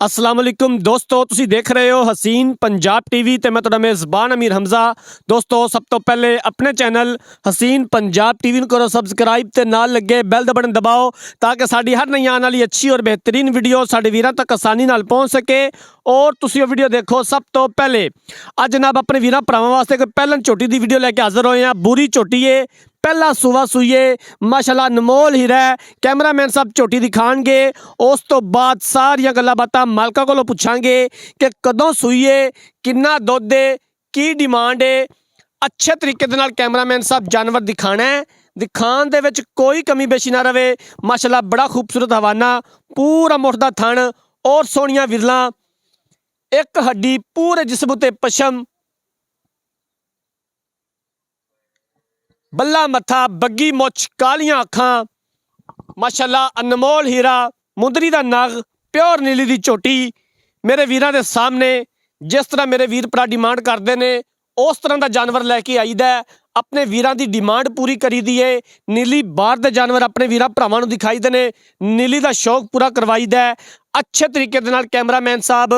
अस्सलाम वालेकुम दोस्तों, तुसी देख रहे हो हसीन पंजाब टीवी ते मैं तुहाडा मेज़बान अमीर हमजा। दोस्तों सब तो पहले अपने चैनल हसीन पंजाब टीवी नूं करो सबसक्राइब ते नाल लगे बैल दा बटन दबाओ ताकि साडी हर नई आने वाली अच्छी और बेहतरीन वीडियो साडे वीरां तक आसानी नाल पहुंच सके। और तुसी वो वीडियो देखो सब तो पहले। अज जनाब अपने वीरां भरावां वास्ते कोई पहलन झोटी दी वीडियो लैके हाज़र होए हैं। बुरी झोटी है, पहला सूआ सूईए, माशाल्लाह अनमोल हीरा है। कैमरामैन साहब झोटी दिखाणगे, उस तो बाद सारियां गल्लां बातां मालका कोलों पुछांगे कि कदों सूईए, किन्ना दुध है, की डिमांड है। अच्छे तरीके दे नाल कैमरामैन साहब जानवर दिखाना है, दिखाण दे विच कोई कमी बेशी ना रवे। माशाल्लाह बड़ा खूबसूरत हवाना, पूरा मुठदा थण और सोहणियां विरलां, एक हड्डी पूरे जिस्म उत्ते पशम, बल्ला मत्था, बग्गी मुछ, कालियां अखां, माशाल्लाह अनमोल हीरा, मुंदरी दा नग, प्योर नीली दी झोटी मेरे वीरां दे सामने। जिस तरह मेरे वीर भरा डिमांड करते हैं उस तरह का जानवर लैके आईदा है। अपने वीरां दी डिमांड पूरी करी दी है। नीली बाहर दे जानवर अपने वीरां भरावां नूं दिखाई दे ने, नीली दा शौक पूरा करवाईदा है। अच्छे तरीके दे नाल कैमरामैन साहब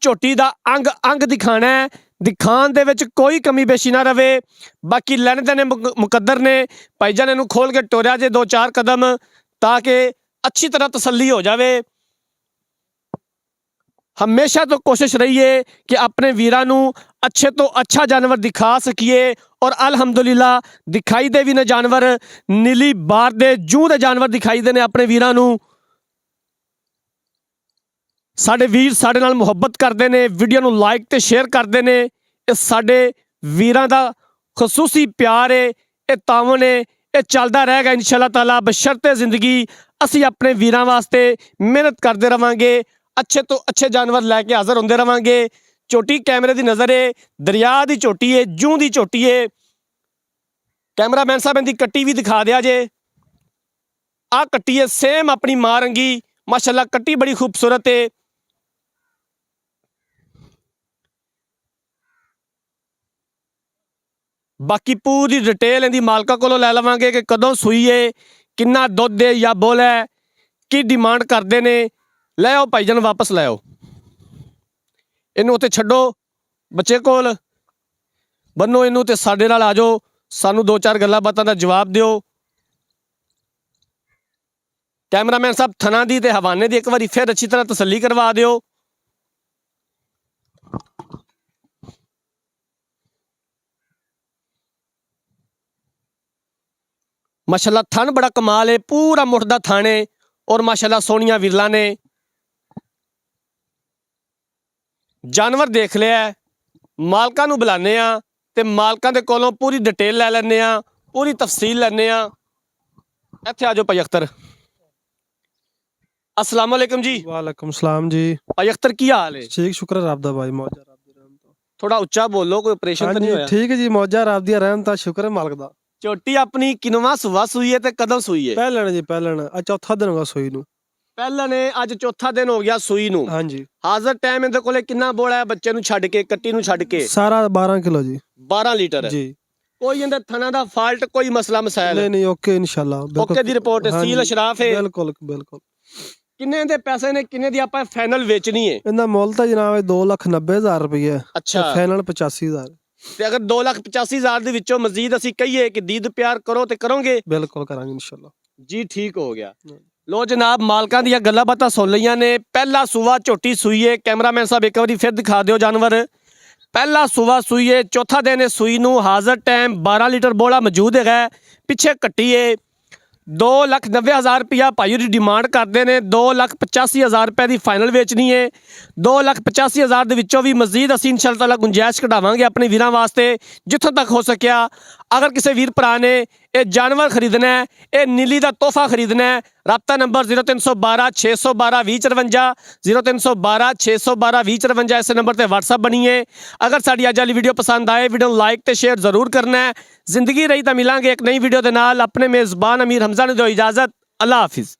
झोटी दा अंग अंग दिखाना है, दिखाण दे विच कोई कमी बेशी ना रवे। बाकी लैण देने मुकद्दर ने, भाईजान इहनूं खोल के टोरिया जे 2-4 कदम ताकि अच्छी तरह तसल्ली हो जाए। हमेशा तो कोशिश रही है कि अपने वीरां नूं अच्छे तो अच्छा जानवर दिखा सकिए और अल्हम्दुलिल्लाह दिखाई दे भी ने जानवर। नीली बार दे जूं दे जानवर दिखाई दे ने अपने वीरां नूं। साडे वीर साडे नाल मुहब्बत करते हैं, वीडियो नूं लाइक ते शेयर करते हैं। ये साडे वीरां दा खसूसी प्यार है, ये तावन है, ये चलदा रहेगा इंशाअल्लाह ताला। बशर्ते जिंदगी असी अपने वीरां वास्ते मेहनत करते रवांगे, अच्छे तो अच्छे जानवर लैके हाज़र होंदे रवांगे। झोटी कैमरे की नज़र है, दरिया की झोटी है, जूं की झोटी है। कैमरामैन साहब इनकी कट्टी भी दिखा दिया जे। आ कट्टी है सेम अपनी मां रंगी, माशाल्लाह कट्टी बड़ी खूबसूरत है। बाकी पूरी डिटेल इनकी मालका कोलों लै लवांगे कि कदों सूई है, किन्ना दुध है या बुल है, की डिमांड करते हैं। लै आओ भाईजान वापस लै आओ, इनू उत्ते छड्डो बच्चे कोल, बन्नो इनू ते साडे नाल आ जाओ, सानू 2-4 गल्लां बातां दा जवाब दिओ। कैमरामैन साहब थना दी ते हवाने दी एक बारी फिर अच्छी तरह तसल्ली करवा दिओ। माशाल्लाह थन बड़ा कमाल है, पूरा मुठदा थन है और माशाल्लाह सोहणियां विरलां ने। जानवर देख लिया, मालकां नूं बुलाने आ ते मालकां दे कोलों पूरी डिटेल लै लैने आ, पूरी तफसील लैने आ। इत्थे आ जाओ भाई अख्तर। अस्सलाम वालेकुम जी। वालेकुम सलाम जी। भाई अख्तर की हाल है? ठीक शुक्र रब दा भाई, मौजा रब दी रहम तो। थोड़ा उच्चा बोलो, कोई ऑपरेशन तो नहीं हाँ होया? जी ठीक है जी, मौजा रब दी रहम दा, शुक्र है मालक दा। झोटी अपनी किनवा सुवा सूई है ते कदों सूई है? पहलन जी पहलन, आज चौथा दिन होगा सूई नूं। पहला ने अज चौथा दिन हो गया सूई नूं। हाँ जी। हाजर टाइम इहदे कोले किन्ना बोला है बच्चे नूं छड्ड के, कट्टी नूं छड्ड के? सारा 12 किलो जी। 12 लीटर है जी। कोई इहदे थना दा फाल्ट, कोई मसला मसाइल? नहीं नहीं, ओके इंशाल्लाह। ओके दी रिपोर्ट है, हाँ सील जी, अशराफ है। बिल्कुल बिल्कुल। किन्ने दे पैसे ने, किन्ने दी आपां फाइनल वेचनी है? इनदा मुल तो जनाब 2,90,000 रुपये। अच्छा। फाइनल 85,000। ते अगर 2,85,000 दे विचों मजीद असी कहिए कि दीद प्यार करो ते करोगे? बिल्कुल करांगे इंशाल्लाह जी ठीक हो गया। लो जनाब मालकां दियां गल्लां बातां सुन लईयां ने। पहला सूआ झोटी सूई है, कैमरामैन साहब एक बारी फिर दिखा दिओ जानवर। पहला सूआ सूई है, चौथा दिन है सूई नूं। हाजर टाइम 12 लीटर बोला मौजूद है। पिछे कट्टी है। 2,90,000 रुपया भाई की डिमांड करते हैं। 2,85,000 रुपये की फाइनल बेचनी है। 2,85,000 के विचों भी मजीद असीं इंशाअल्लाह ताला गुंजाइश कढ़ावांगे अपने वीरां वास्ते जिथों तक हो सकिया। अगर किसी वीर भरा ने ये जानवर खरीदना है, ये नीली का तोहफा खरीदना है, राबता नंबर 0312 612 2054, 0312 612 2054 इस नंबर पर व्हाट्सअप बनिए। अगर साड़ी अज वाली वीडियो पसंद आए, वीडियो लाइक तो शेयर जरूर करना है। जिंदगी रही तो मिलांगे एक नई वीडियो के नाल। अपने मेज़बान अमीर हमजा ने दो इजाज़त। अल्लाह हाफिज़।